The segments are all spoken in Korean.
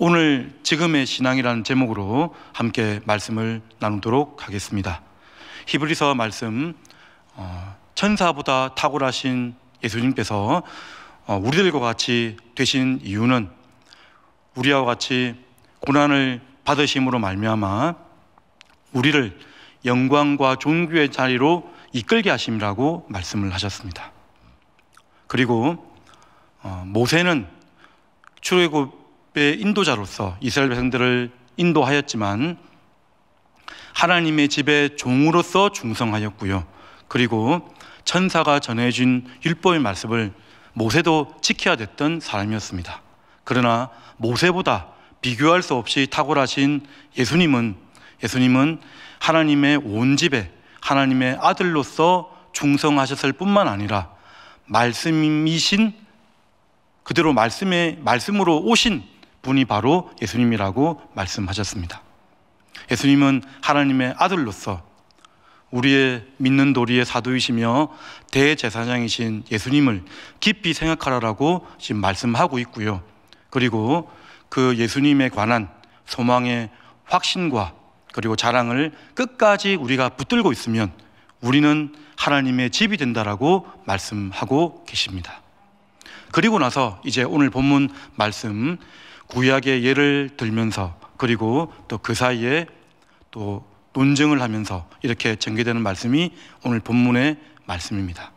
오늘 지금의 신앙이라는 제목으로 함께 말씀을 나누도록 하겠습니다. 히브리서 말씀, 천사보다 탁월하신 예수님께서 우리들과 같이 되신 이유는 우리와 같이 고난을 받으심으로 말미암아 우리를 영광과 존귀의 자리로 이끌게 하심이라고 말씀을 하셨습니다. 그리고 모세는 출애굽의 인도자로서 이스라엘 백성들을 인도하였지만 하나님의 집의 종으로서 충성하였고요. 그리고 천사가 전해준 율법의 말씀을 모세도 지켜야 됐던 사람이었습니다. 그러나 모세보다 비교할 수 없이 탁월하신 예수님은 하나님의 온 집에 하나님의 아들로서 충성하셨을 뿐만 아니라 말씀이신 그대로 말씀으로 오신 분이 바로 예수님이라고 말씀하셨습니다. 예수님은 하나님의 아들로서 우리의 믿는 도리의 사도이시며 대제사장이신 예수님을 깊이 생각하라고 지금 말씀하고 있고요. 그리고 그 예수님에 관한 소망의 확신과 그리고 자랑을 끝까지 우리가 붙들고 있으면 우리는 하나님의 집이 된다라고 말씀하고 계십니다. 그리고 나서 이제 오늘 본문 말씀 구약의 예를 들면서 그리고 또 그 사이에 또 논증을 하면서 이렇게 전개되는 말씀이 오늘 본문의 말씀입니다.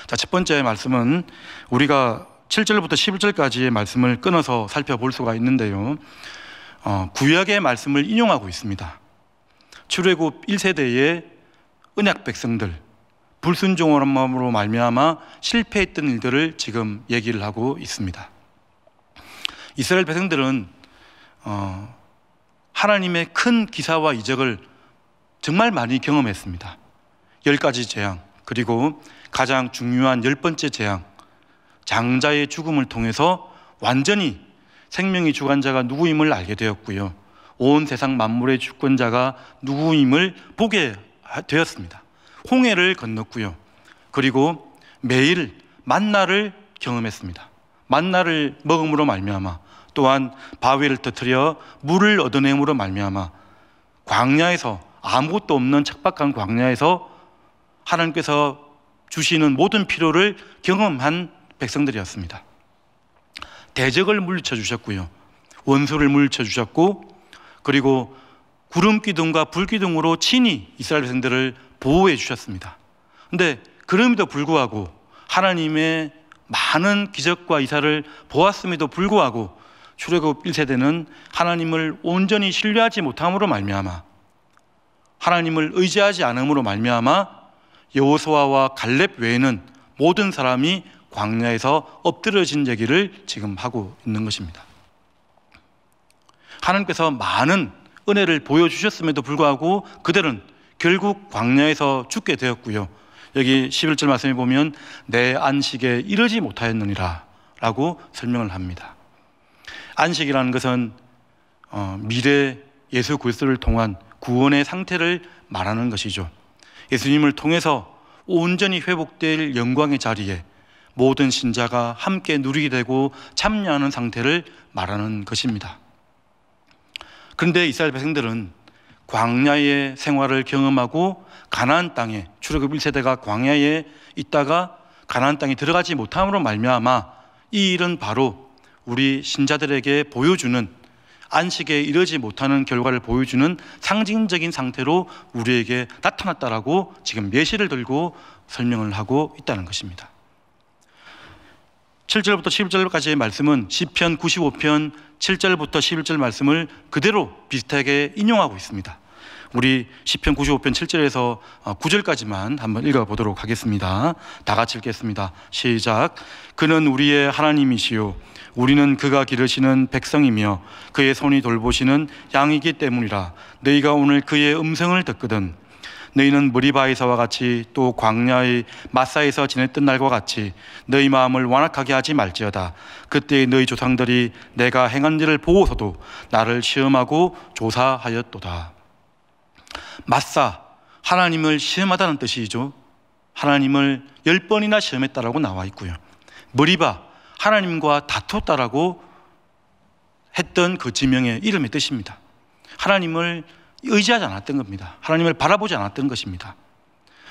자, 첫 번째 말씀은 우리가 7절부터 11절까지의 말씀을 끊어서 살펴볼 수가 있는데요. 구약의 말씀을 인용하고 있습니다. 출애굽 1세대의 언약 백성들, 불순종으로 말미암아 실패했던 일들을 지금 얘기를 하고 있습니다. 이스라엘 백성들은 하나님의 큰 기사와 이적을 정말 많이 경험했습니다. 10가지 재앙, 그리고 가장 중요한 10번째 재앙, 장자의 죽음을 통해서 완전히 생명의 주관자가 누구임을 알게 되었고요. 온 세상 만물의 주권자가 누구임을 보게 되었습니다. 홍해를 건넜고요. 그리고 매일 만나를 경험했습니다. 만나를 먹음으로 말미암아 또한 바위를 터뜨려 물을 얻어냄으로 말미암아 광야에서 아무것도 없는 척박한 광야에서 하나님께서 주시는 모든 필요를 경험한 백성들이었습니다. 대적을 물리쳐 주셨고요. 원수를 물리쳐 주셨고 그리고 구름 기둥과 불 기둥으로 친히 이스라엘 백성들을 보호해 주셨습니다. 그런데 그럼에도 불구하고 하나님의 많은 기적과 이사를 보았음에도 불구하고 출애굽 1세대는 하나님을 온전히 신뢰하지 못함으로 말미암아 하나님을 의지하지 않음으로 말미암아 여호수아와 갈렙 외에는 모든 사람이 광야에서 엎드려진 얘기를 지금 하고 있는 것입니다. 하나님께서 많은 은혜를 보여주셨음에도 불구하고 그들은 결국 광야에서 죽게 되었고요. 여기 11절 말씀에 보면 내 안식에 이르지 못하였느니라 라고 설명을 합니다. 안식이라는 것은 미래 예수 그리스도를 통한 구원의 상태를 말하는 것이죠. 예수님을 통해서 온전히 회복될 영광의 자리에 모든 신자가 함께 누리게 되고 참여하는 상태를 말하는 것입니다. 그런데 이스라엘 백성들은 광야의 생활을 경험하고 가나안 땅에 출애굽 1세대가 광야에 있다가 가나안 땅에 들어가지 못함으로 말미암아 이 일은 바로 우리 신자들에게 보여주는 안식에 이르지 못하는 결과를 보여주는 상징적인 상태로 우리에게 나타났다라고 지금 예시를 들고 설명을 하고 있다는 것입니다. 7절부터 11절까지의 말씀은 시편 95편 7절부터 11절 말씀을 그대로 비슷하게 인용하고 있습니다. 우리 시편 95편 7절에서 9절까지만 한번 읽어보도록 하겠습니다. 다 같이 읽겠습니다. 시작. 그는 우리의 하나님이시요 우리는 그가 기르시는 백성이며 그의 손이 돌보시는 양이기 때문이라. 너희가 오늘 그의 음성을 듣거든 너희는 머리바에서와 같이 또 광야의 마사에서 지냈던 날과 같이 너희 마음을 완악하게 하지 말지어다. 그때 너희 조상들이 내가 행한 일을 보고서도 나를 시험하고 조사하였도다. 마사, 하나님을 시험하다는 뜻이죠. 하나님을 10번이나 시험했다라고 나와 있고요. 머리바, 하나님과 다퉜다라고 했던 그 지명의 이름의 뜻입니다. 하나님을 의지하지 않았던 겁니다. 하나님을 바라보지 않았던 것입니다.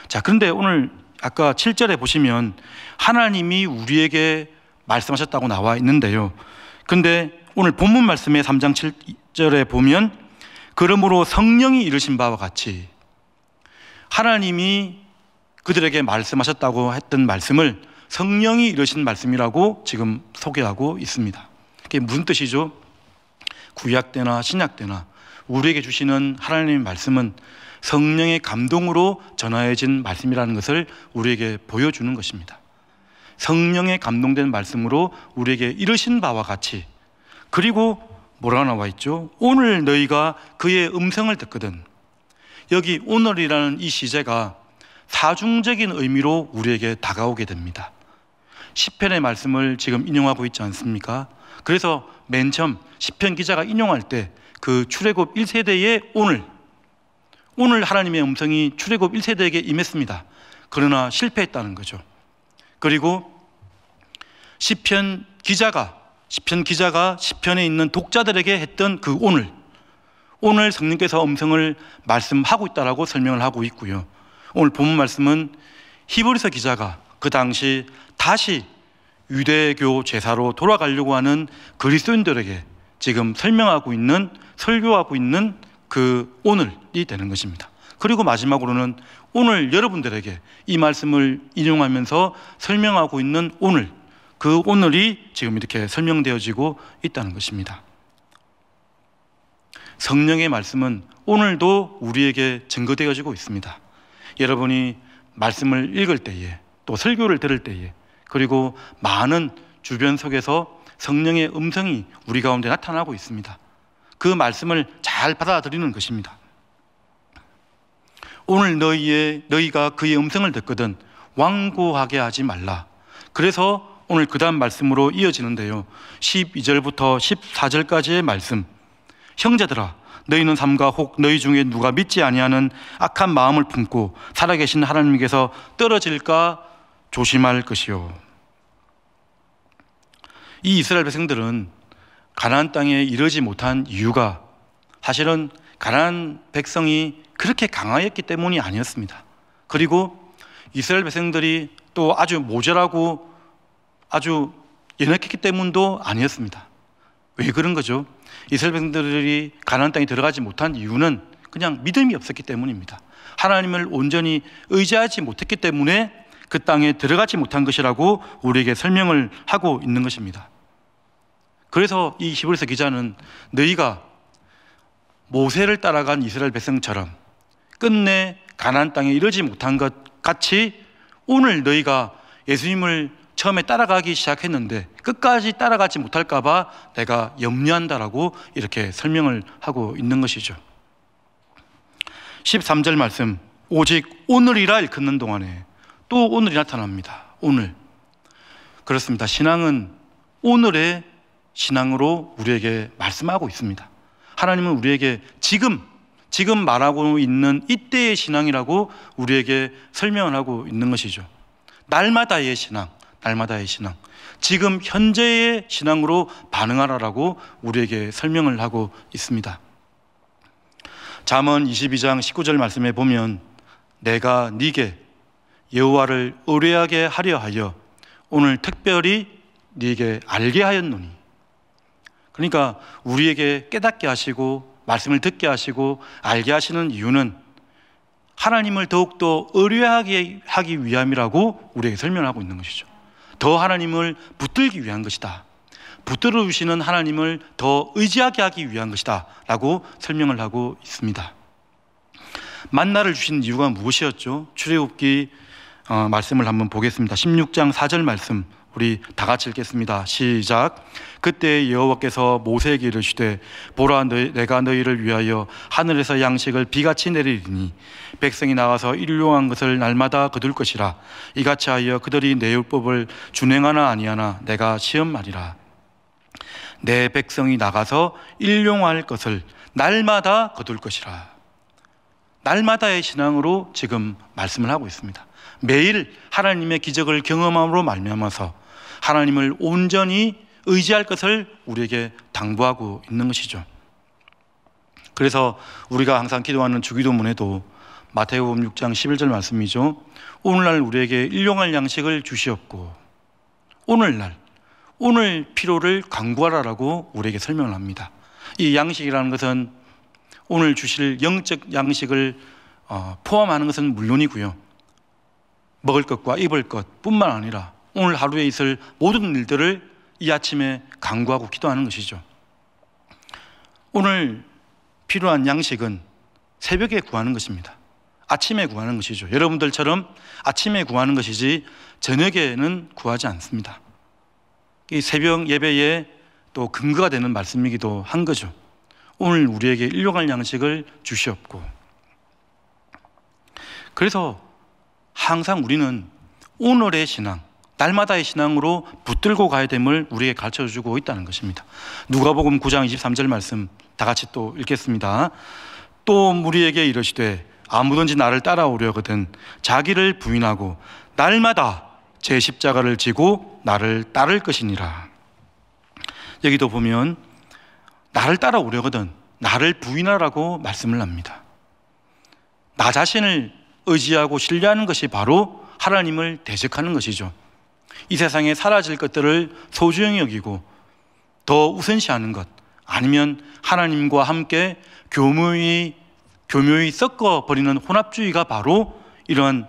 자, 그런데 오늘 아까 7절에 보시면 하나님이 우리에게 말씀하셨다고 나와 있는데요. 근데 오늘 본문 말씀의 3장 7절에 보면 그러므로 성령이 이르신 바와 같이 하나님이 그들에게 말씀하셨다고 했던 말씀을 성령이 이르신 말씀이라고 지금 소개하고 있습니다. 그게 무슨 뜻이죠? 구약 때나 신약 때나 우리에게 주시는 하나님의 말씀은 성령의 감동으로 전하여진 말씀이라는 것을 우리에게 보여주는 것입니다. 성령의 감동된 말씀으로 우리에게 이르신 바와 같이, 그리고 뭐라고 나와 있죠? 오늘 너희가 그의 음성을 듣거든. 여기 오늘이라는 이 시제가 사중적인 의미로 우리에게 다가오게 됩니다. 시편의 말씀을 지금 인용하고 있지 않습니까? 그래서 맨 처음 시편 기자가 인용할 때 그 출애굽 1세대의 오늘 하나님의 음성이 출애굽 1세대에게 임했습니다. 그러나 실패했다는 거죠. 그리고 시편 기자가 시편에 있는 독자들에게 했던 그 오늘 성령께서 음성을 말씀하고 있다라고 설명을 하고 있고요. 오늘 본문 말씀은 히브리서 기자가 그 당시 다시 유대교 제사로 돌아가려고 하는 그리스도인들에게 지금 설교하고 있는 그 오늘이 되는 것입니다. 그리고 마지막으로는 오늘 여러분들에게 이 말씀을 인용하면서 설명하고 있는 그 오늘이 지금 이렇게 설명되어지고 있다는 것입니다. 성령의 말씀은 오늘도 우리에게 증거되어지고 있습니다. 여러분이 말씀을 읽을 때에, 또 설교를 들을 때에, 그리고 많은 주변 속에서 성령의 음성이 우리 가운데 나타나고 있습니다. 그 말씀을 잘 받아들이는 것입니다. 오늘 너희가 그의 음성을 듣거든 완고하게 하지 말라. 그래서 오늘 그 다음 말씀으로 이어지는데요, 12절부터 14절까지의 말씀. 형제들아, 너희는 삼가 혹 너희 중에 누가 믿지 아니하는 악한 마음을 품고 살아계신 하나님께서 떨어질까 조심할 것이요. 이 이스라엘 백성들은 가나안 땅에 이르지 못한 이유가 사실은 가나안 백성이 그렇게 강하였기 때문이 아니었습니다. 그리고 이스라엘 백성들이 또 아주 모자라고 아주 연약했기 때문도 아니었습니다. 왜 그런 거죠? 이스라엘 백성들이 가나안 땅에 들어가지 못한 이유는 그냥 믿음이 없었기 때문입니다. 하나님을 온전히 의지하지 못했기 때문에 그 땅에 들어가지 못한 것이라고 우리에게 설명을 하고 있는 것입니다. 그래서 이 히브리서 기자는 너희가 모세를 따라간 이스라엘 백성처럼 끝내 가나안 땅에 이르지 못한 것 같이 오늘 너희가 예수님을 처음에 따라가기 시작했는데 끝까지 따라가지 못할까 봐 내가 염려한다라고 이렇게 설명을 하고 있는 것이죠. 13절 말씀, 오직 오늘이라 일컫는 동안에 또 오늘이 나타납니다. 오늘. 그렇습니다. 신앙은 오늘의 신앙으로 우리에게 말씀하고 있습니다. 하나님은 우리에게 지금 말하고 있는 이때의 신앙이라고 우리에게 설명을 하고 있는 것이죠. 날마다의 신앙, 지금 현재의 신앙으로 반응하라라고 우리에게 설명을 하고 있습니다. 잠언 22장 19절 말씀에 보면 내가 네게 여호와를 의뢰하게 하려 하여 오늘 특별히 네게 알게 하였노니. 그러니까 우리에게 깨닫게 하시고 말씀을 듣게 하시고 알게 하시는 이유는 하나님을 더욱더 의뢰하게 하기 위함이라고 우리에게 설명하고 있는 것이죠. 더 하나님을 붙들기 위한 것이다. 붙들어 주시는 하나님을 더 의지하게 하기 위한 것이다 라고 설명을 하고 있습니다. 만나를 주신 이유가 무엇이었죠? 출애굽기 말씀을 한번 보겠습니다. 16장 4절 말씀 우리 다 같이 읽겠습니다. 시작. 그때 여호와께서 모세에게 이르시되 보라 내가 너희를 위하여 하늘에서 양식을 비같이 내리리니 백성이 나가서 일용한 것을 날마다 거둘 것이라. 이같이 하여 그들이 내 율법을 준행하나 아니하나 내가 시험하리라. 내 백성이 나가서 일용할 것을 날마다 거둘 것이라. 날마다의 신앙으로 지금 말씀을 하고 있습니다. 매일 하나님의 기적을 경험함으로 말미암아서 하나님을 온전히 의지할 것을 우리에게 당부하고 있는 것이죠. 그래서 우리가 항상 기도하는 주기도문에도 마태복음 6장 11절 말씀이죠. 오늘날 우리에게 일용할 양식을 주시옵고, 오늘 필요를 간구하라라고 우리에게 설명을 합니다. 이 양식이라는 것은 오늘 주실 영적 양식을 포함하는 것은 물론이고요, 먹을 것과 입을 것 뿐만 아니라 오늘 하루에 있을 모든 일들을 이 아침에 간구하고 기도하는 것이죠. 오늘 필요한 양식은 새벽에 구하는 것입니다. 아침에 구하는 것이죠. 여러분들처럼 아침에 구하는 것이지 저녁에는 구하지 않습니다. 이 새벽 예배에 또 근거가 되는 말씀이기도 한 거죠. 오늘 우리에게 일용할 양식을 주시옵고. 그래서 항상 우리는 오늘의 신앙, 날마다의 신앙으로 붙들고 가야 됨을 우리에게 가르쳐주고 있다는 것입니다. 누가복음 9장 23절 말씀 다 같이 또 읽겠습니다. 또 무리에게 이르시되 아무든지 나를 따라오려거든 자기를 부인하고 날마다 제 십자가를 지고 나를 따를 것이니라. 여기도 보면 나를 따라오려거든 나를 부인하라고 말씀을 합니다. 나 자신을 의지하고 신뢰하는 것이 바로 하나님을 대적하는 것이죠. 이 세상에 사라질 것들을 소중히 여기고 더 우선시하는 것, 아니면 하나님과 함께 교묘히 섞어버리는 혼합주의가 바로 이런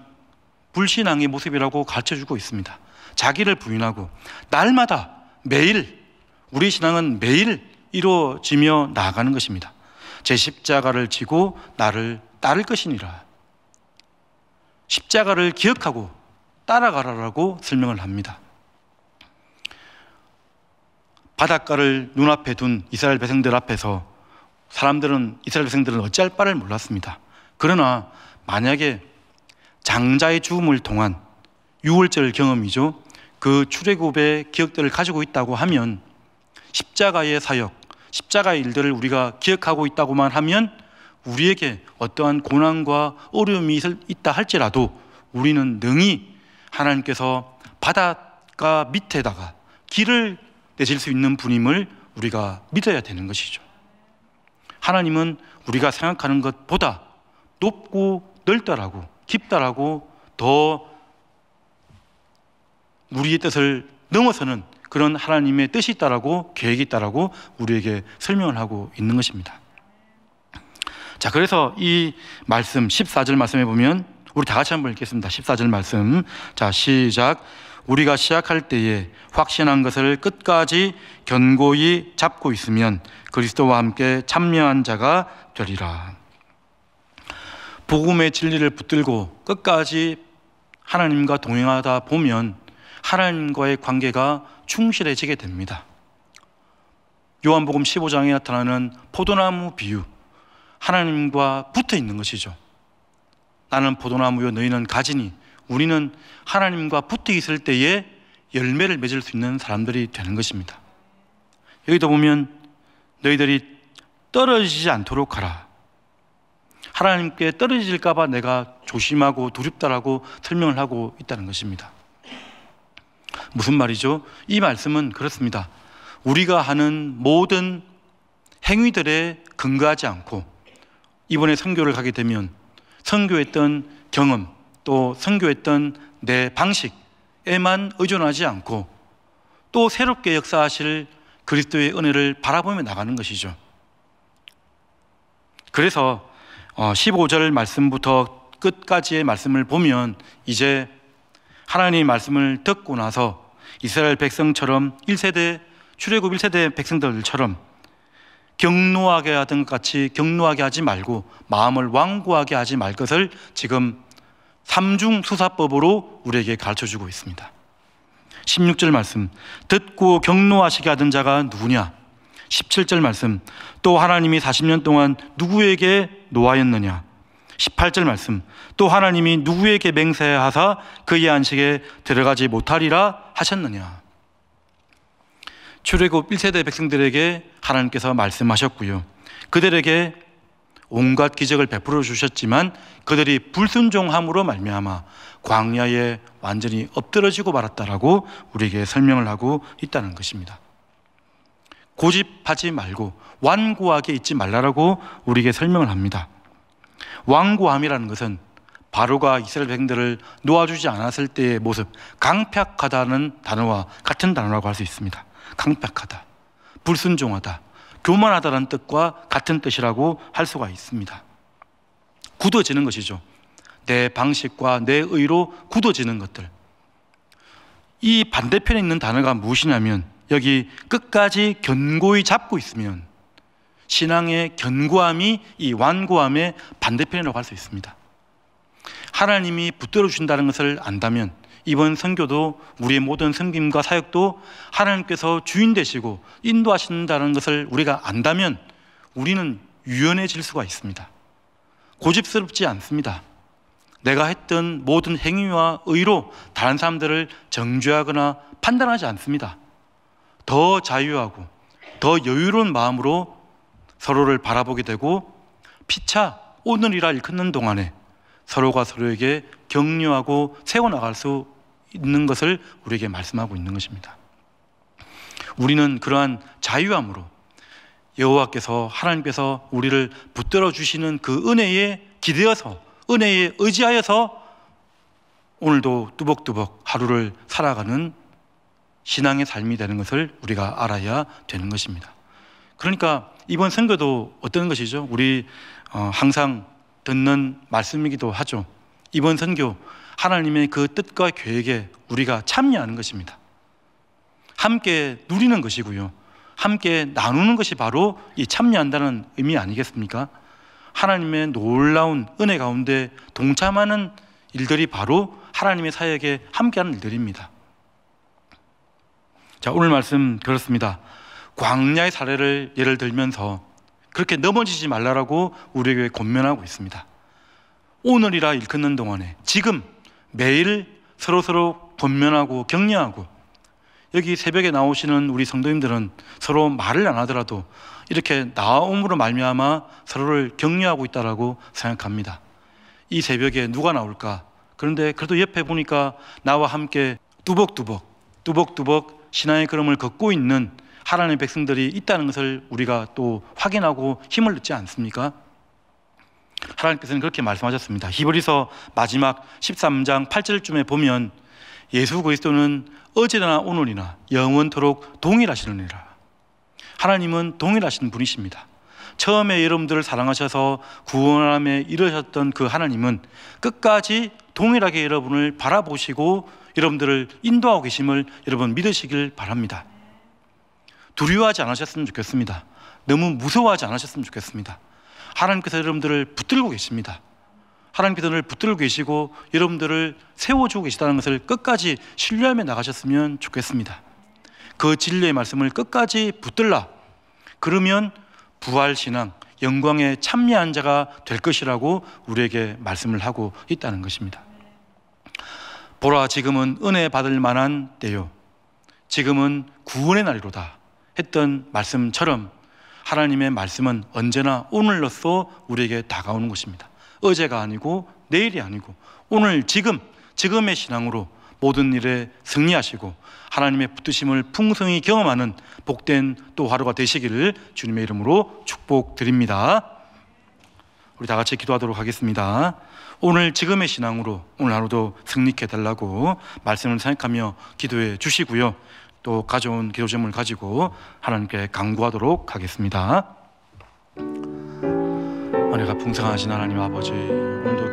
불신앙의 모습이라고 가르쳐주고 있습니다. 자기를 부인하고 날마다 매일, 우리 신앙은 매일 이루어지며 나아가는 것입니다. 제 십자가를 지고 나를 따를 것이니라. 십자가를 기억하고 따라가라라고 설명을 합니다. 바닷가를 눈앞에 둔 이스라엘 백성들 앞에서 이스라엘 백성들은 어찌할 바를 몰랐습니다. 그러나 만약에 장자의 죽음을 통한 6월절 경험이죠, 그 출애굽의 기억들을 가지고 있다고 하면, 십자가의 사역, 십자가의 일들을 우리가 기억하고 있다고만 하면 우리에게 어떠한 고난과 어려움이 있다 할지라도 우리는 능히 하나님께서 바닷가 밑에다가 길을 내실 수 있는 분임을 우리가 믿어야 되는 것이죠. 하나님은 우리가 생각하는 것보다 높고 넓다라고 깊다라고 더 우리의 뜻을 넘어서는 그런 하나님의 뜻이 있다라고, 계획이 있다라고 우리에게 설명을 하고 있는 것입니다. 자, 그래서 이 말씀 14절 말씀에 보면 우리 다 같이 한번 읽겠습니다. 14절 말씀. 자, 시작. 우리가 시작할 때에 확신한 것을 끝까지 견고히 잡고 있으면 그리스도와 함께 참여한 자가 되리라. 복음의 진리를 붙들고 끝까지 하나님과 동행하다 보면 하나님과의 관계가 충실해지게 됩니다. 요한복음 15장에 나타나는 포도나무 비유, 하나님과 붙어 있는 것이죠. 나는 포도나무요 너희는 가지니, 우리는 하나님과 붙어 있을 때에 열매를 맺을 수 있는 사람들이 되는 것입니다. 여기도 보면 너희들이 떨어지지 않도록 하라. 하나님께 떨어질까 봐 내가 조심하고 두렵다라고 설명을 하고 있다는 것입니다. 무슨 말이죠? 이 말씀은 그렇습니다. 우리가 하는 모든 행위들에 근거하지 않고, 이번에 선교를 가게 되면 선교했던 경험, 또 선교했던 내 방식에만 의존하지 않고 또 새롭게 역사하실 그리스도의 은혜를 바라보며 나가는 것이죠. 그래서 15절 말씀부터 끝까지의 말씀을 보면 이제 하나님의 말씀을 듣고 나서 이스라엘 백성처럼 1세대 출애굽 1세대 백성들처럼 경노하게 하던 것 같이 경노하게 하지 말고 마음을 완고하게 하지 말 것을 지금 삼중수사법으로 우리에게 가르쳐주고 있습니다. 16절 말씀, 듣고 경노하시게 하던 자가 누구냐? 17절 말씀, 또 하나님이 40년 동안 누구에게 노하였느냐? 18절 말씀, 또 하나님이 누구에게 맹세하사 그의 안식에 들어가지 못하리라 하셨느냐? 출애굽 1세대 백성들에게 하나님께서 말씀하셨고요, 그들에게 온갖 기적을 베풀어 주셨지만 그들이 불순종함으로 말미암아 광야에 완전히 엎드러지고 말았다라고 우리에게 설명을 하고 있다는 것입니다. 고집하지 말고 완고하게 있지 말라라고 우리에게 설명을 합니다. 완고함이라는 것은 바로가 이스라엘 백성들을 놓아주지 않았을 때의 모습, 강팍하다는 단어와 같은 단어라고 할 수 있습니다. 강팍하다, 불순종하다, 교만하다는 뜻과 같은 뜻이라고 할 수가 있습니다. 굳어지는 것이죠. 내 방식과 내 의로 굳어지는 것들. 이 반대편에 있는 단어가 무엇이냐면 여기 끝까지 견고히 잡고 있으면 신앙의 견고함이 이 완고함의 반대편이라고 할 수 있습니다. 하나님이 붙들어 주신다는 것을 안다면 이번 선교도 우리의 모든 섬김과 사역도 하나님께서 주인 되시고 인도하신다는 것을 우리가 안다면 우리는 유연해질 수가 있습니다. 고집스럽지 않습니다. 내가 했던 모든 행위와 의로 다른 사람들을 정죄하거나 판단하지 않습니다. 더 자유하고 더 여유로운 마음으로 서로를 바라보게 되고 피차 오늘이라 일컫는 동안에 서로가 서로에게 격려하고 세워나갈 수 있는 것을 우리에게 말씀하고 있는 것입니다. 우리는 그러한 자유함으로 여호와께서 하나님께서 우리를 붙들어 주시는 그 은혜에 기대어서 은혜에 의지하여서 오늘도 뚜벅뚜벅 하루를 살아가는 신앙의 삶이 되는 것을 우리가 알아야 되는 것입니다. 그러니까 이번 선교도 어떤 것이죠? 우리 항상 듣는 말씀이기도 하죠. 이번 선교 하나님의 그 뜻과 계획에 우리가 참여하는 것입니다. 함께 누리는 것이고요, 함께 나누는 것이 바로 이 참여한다는 의미 아니겠습니까? 하나님의 놀라운 은혜 가운데 동참하는 일들이 바로 하나님의 사역에 함께하는 일들입니다. 자, 오늘 말씀 그렇습니다. 광야의 사례를 예를 들면서 그렇게 넘어지지 말라라고 우리에게 권면하고 있습니다. 오늘이라 일컫는 동안에 지금 매일 서로 권면하고 격려하고, 여기 새벽에 나오시는 우리 성도님들은 서로 말을 안 하더라도 이렇게 나옴으로 말미암아 서로를 격려하고 있다라고 생각합니다. 이 새벽에 누가 나올까? 그런데 그래도 옆에 보니까 나와 함께 뚜벅뚜벅 신앙의 걸음을 걷고 있는 하나님의 백성들이 있다는 것을 우리가 또 확인하고 힘을 얻지 않습니까? 하나님께서는 그렇게 말씀하셨습니다. 히브리서 마지막 13장 8절쯤에 보면 예수 그리스도는 어제나 오늘이나 영원토록 동일하시느니라. 하나님은 동일하신 분이십니다. 처음에 여러분들을 사랑하셔서 구원함에 이르셨던 그 하나님은 끝까지 동일하게 여러분을 바라보시고 여러분들을 인도하고 계심을 여러분 믿으시길 바랍니다. 두려워하지 않으셨으면 좋겠습니다. 너무 무서워하지 않으셨으면 좋겠습니다. 하나님께서 여러분들을 붙들고 계십니다. 하나님께서 늘 붙들고 계시고 여러분들을 세워주고 계시다는 것을 끝까지 신뢰하며 나가셨으면 좋겠습니다. 그 진리의 말씀을 끝까지 붙들라. 그러면 부활신앙, 영광에 참여한 자가 될 것이라고 우리에게 말씀을 하고 있다는 것입니다. 보라, 지금은 은혜 받을 만한 때요, 지금은 구원의 날이로다 했던 말씀처럼 하나님의 말씀은 언제나 오늘로써 우리에게 다가오는 것입니다. 어제가 아니고 내일이 아니고 오늘 지금의 신앙으로 모든 일에 승리하시고 하나님의 붙드심을 풍성히 경험하는 복된 또 하루가 되시기를 주님의 이름으로 축복드립니다. 우리 다 같이 기도하도록 하겠습니다. 오늘 지금의 신앙으로 오늘 하루도 승리케 해달라고 말씀을 생각하며 기도해 주시고요, 또 가져온 기도 제목을 가지고 하나님께 간구하도록 하겠습니다. 은혜가 풍성하신 하나님 아버지, 오늘도